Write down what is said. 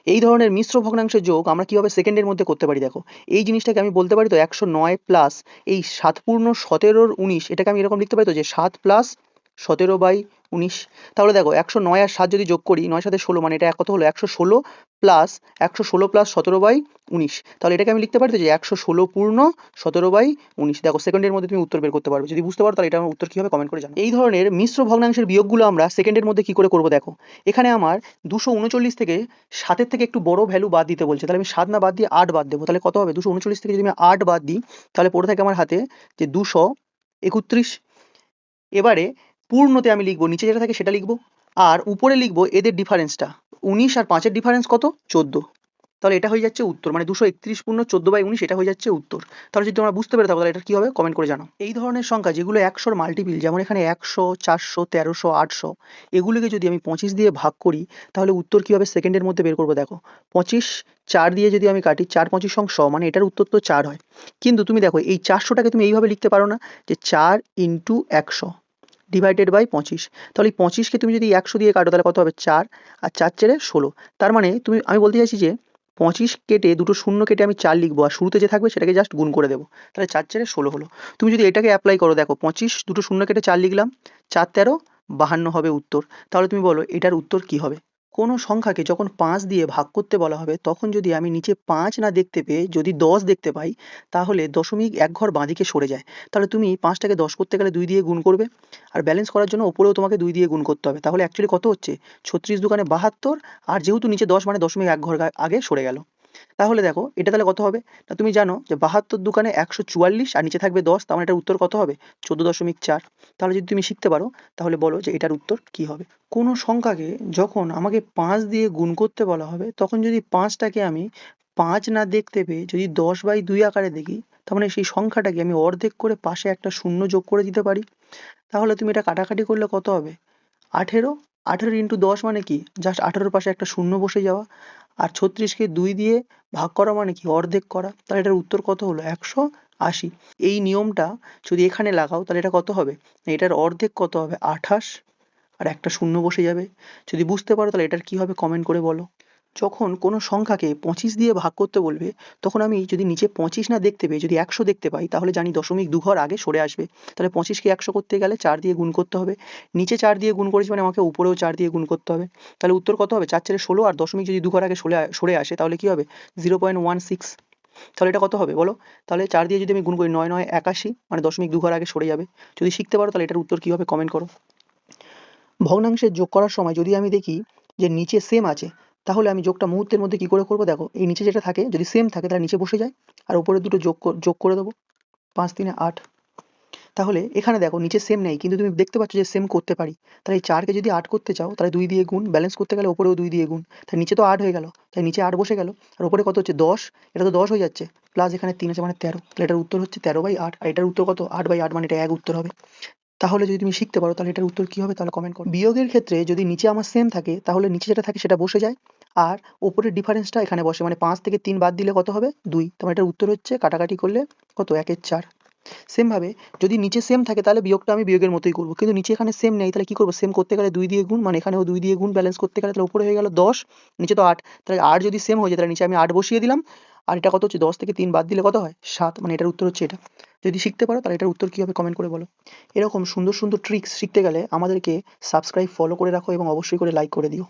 এই ধরনের মিশ্র ভগ্নাংশের যোগ আমরা কিভাবে সেকেন্ডের মধ্যে করতে পারি দেখো। এই জিনিসটাকে আমি বলতে পারি তো 109 প্লাস এই 7 পূর্ণ 17 19, এটাকে আমি এরকম লিখতে পারি তো যে 7 প্লাস 17/19। তাহলে দেখো 109 আর 7 যদি যোগ করি, 9 7 16, মানে এটা কত হলো 116 প্লাস 116 প্লাস 17/19। তাহলে এটাকে আমি লিখতে পারি তো যে 116 পূর্ণ 17/19। দেখো সেকেন্ডের মধ্যে তুমি উত্তর বের করতে পারবে। যদি বুঝতে পারো তাহলে এটা আমার উত্তর কি হবে কমেন্ট করে জানাও। এই ধরনের মিশ্র ভগ্নাংশের বিয়োগগুলো আমরা সেকেন্ডের মধ্যে কি করে করবো দেখো। এখানে আমার 239 থেকে 7-এর থেকে একটু বড় ভ্যালু বাদ দিতে বলছে, তাহলে আমি 7 না বাদ দিয়ে 8 বাদ দেবো। তাহলে কত হবে 239 থেকে যদি আমি 8 বাদ দিই তাহলে পড়ে থাকে আমার হাতে যে 231। এবারে পূর্ণতে আমি লিখবো, নিচে যেটা থাকে সেটা লিখবো, আর উপরে লিখবো এদের ডিফারেন্সটা। 19 আর 5-এর ডিফারেন্স কত 14। তাহলে এটা হয়ে যাচ্ছে উত্তর, মানে 231 পূর্ণ 14/19 এটা হয়ে যাচ্ছে উত্তর। তাহলে যদি তোমরা বুঝতে পেরে থাকো তাহলে এটা কি হবে কমেন্ট করে জানাও। এই ধরনের সংখ্যা যেগুলো 100-র মাল্টিপিল, যেমন এখানে 100, 400, 1300, 800, এগুলোকে যদি আমি 25 দিয়ে ভাগ করি তাহলে উত্তর কি হবে সেকেন্ডের মধ্যে বের করবো দেখো। 25 4 দিয়ে যদি আমি কাটি, 4 25 100, মানে এটার উত্তর তো 4 হয়। কিন্তু তুমি দেখো এই 400টাকে তুমি এইভাবে লিখতে পারো না যে 4 ইন্টু 100 ডিভাইডেড বাই 25। তাহলে এই 25কে তুমি যদি 100 দিয়ে কাটো তাহলে কত হবে 4, আর 4 চেড়ে 16। তার মানে আমি বলতে চাইছি যে 25 কেটে দুটো শূন্য কেটে আমি 4 লিখবো, আর শুরুতে যে থাকবে সেটাকে জাস্ট গুণ করে দেবো। তাহলে 4 চেড়ে 16 হলো। তুমি যদি এটাকে অ্যাপ্লাই করো দেখো, 25 দুটো শূন্য কেটে 4 লিখলাম, 4 13 52 হবে উত্তর। তাহলে তুমি বলো এটার উত্তর কি হবে। কোনো সংখ্যাকে যখন 5 দিয়ে ভাগ করতে বলা হবে তখন যদি আমি নিচে 5 না দেখতে পেয়ে যদি 10 দেখতে পাই তাহলে দশমিক এক ঘর বাঁদিকে সরে যায়। তাহলে তুমি 5টাকে 10 করতে গেলে 2 দিয়ে গুণ করবে, আর ব্যালেন্স করার জন্য ওপরেও তোমাকে 2 দিয়ে গুণ করতে হবে। তাহলে অ্যাকচুয়ালি কত হচ্ছে 36 দুগুণে 72, আর যেহেতু নিচে 10 মানে দশমিক এক ঘর আগে সরে গেল। তাহলে দেখো এটা তাহলে কত হবে না, তুমি জানো যে 72 দুগুণে 144 আর নিচে থাকবে 10, তার মানে এটার উত্তর কত হবে 14.4। তাহলে যদি তুমি শিখতে পারো তাহলে বলো যে এটার উত্তর কি হবে। কোনো সংখ্যাকে যখন আমাকে 5 দিয়ে গুণ করতে বলা হবে তখন যদি 5টাকে আমি 5 না দেখতে পেয়ে যদি 10/2 আকারে দেখি, তার মানে সেই সংখ্যাটাকে আমি অর্ধেক করে পাশে একটা শূন্য যোগ করে দিতে পারি। তাহলে তুমি এটা কাটাকাটি করলে কত হবে 18। 18 ইন্টু 10 মানে কি জাস্ট 18-র পাশে একটা শূন্য বসে যাওয়া, আর 36কে 2 দিয়ে ভাগ করা মানে কি অর্ধেক করা। তাহলে এটার উত্তর কত হলো 180। এই নিয়মটা যদি এখানে লাগাও তাহলে এটা কত হবে, এটার অর্ধেক কত হবে 28, আর একটা শূন্য বসে যাবে। যদি বুঝতে পারো তাহলে এটার কি হবে কমেন্ট করে বলো। যখন কোনো সংখ্যাকে 25 দিয়ে ভাগ করতে বলবে তখন আমি যদি নিচে 25 না দেখতে পেয়ে যদি 100 দেখতে পাই তাহলে জানি দশমিক দু ঘর আগে সরে আসবে। তাহলে 25কে 100 করতে গেলে 4 দিয়ে গুণ করতে হবে, নিচে 4 দিয়ে গুণ করেছি মানে আমাকে উপরেও 4 দিয়ে গুণ করতে হবে। তাহলে উত্তর কত হবে 4 4 16, আর দশমিক যদি দু ঘর আগে সরে আসে তাহলে কি হবে 0.16। তাহলে এটা কত হবে বলো। তাহলে 4 দিয়ে যদি আমি গুণ করি 9 9 81, মানে দশমিক দু ঘর আগে সরে যাবে। যদি শিখতে পারো তাহলে এটার উত্তর কি হবে কমেন্ট করো। ভগ্নাংশের যোগ করার সময় যদি আমি দেখি যে নিচে সেম আছে তাহলে আমি যোগটা মুহূর্তের মধ্যে কি করে করবো দেখো। এই নিচে যেটা থাকে যদি সেম থাকে তাহলে নিচে বসে যায়, আর উপরে দুটো যোগ করে দেবো, 5 3 8। তাহলে এখানে দেখো নিচে সেম নেই কিন্তু তুমি দেখতে পাচ্ছ যে সেম করতে পারি। তাহলে এই 4কে যদি 8 করতে চাও তাহলে 2 দিয়ে গুণ, ব্যালেন্স করতে গেলে উপরেও 2 দিয়ে গুণ, তাই নিচে তো 8 হয়ে গেল, তাই নিচে 8 বসে গেল, আর উপরে কত হচ্ছে 10, এটা তো 10 হয়ে যাচ্ছে, প্লাস এখানে 3 আছে মানে 13। তাহলে এটার উত্তর হচ্ছে 13/8, আর এটার উত্তর কত 8/8, মানে এটা এক উত্তর হবে। তাহলে যদি তুমি শিখতে পারো তাহলে এটার উত্তর কি হবে তাহলে কমেন্ট করো। বিয়োগের ক্ষেত্রে যদি নিচে আমার সেম থাকে তাহলে নিচে যেটা থাকে সেটা বসে যায়, আর ওপরের ডিফারেন্সটা এখানে বসে, মানে 5 থেকে 3 বাদ দিলে কত হবে 2। তার এটার উত্তর হচ্ছে কাটাকাটি করলে কত 1 4। সেম ভাবে যদি নিচে সেম থাকে তাহলে বিয়োগটা আমি বিয়োগের মতোই করবো, কিন্তু নিচে এখানে সেম নেই তাহলে কি করবো, সেম করতে গেলে 2 দিয়ে গুণ, মানে এখানেও 2 দিয়ে গুণ, ব্যালেন্স করতে গেলে তাহলে উপরে হয়ে গেল 10, নিচে তো 8। তাহলে 8 যদি সেম হয়ে যায় তাহলে নিচে আমি 8 বসিয়ে দিলাম, আর এটা কত হচ্ছে 10 থেকে 3 বাদ দিলে কত হয় 7, মানে এটার উত্তর হচ্ছে এটা। যদি শিখতে পারো তাহলে এটার উত্তর কি হবে কমেন্ট করে বলো। এরকম সুন্দর সুন্দর ট্রিক্স শিখতে গেলে আমাদেরকে সাবস্ক্রাইব ফলো করে রাখো এবং অবশ্যই করে লাইক করে দিও।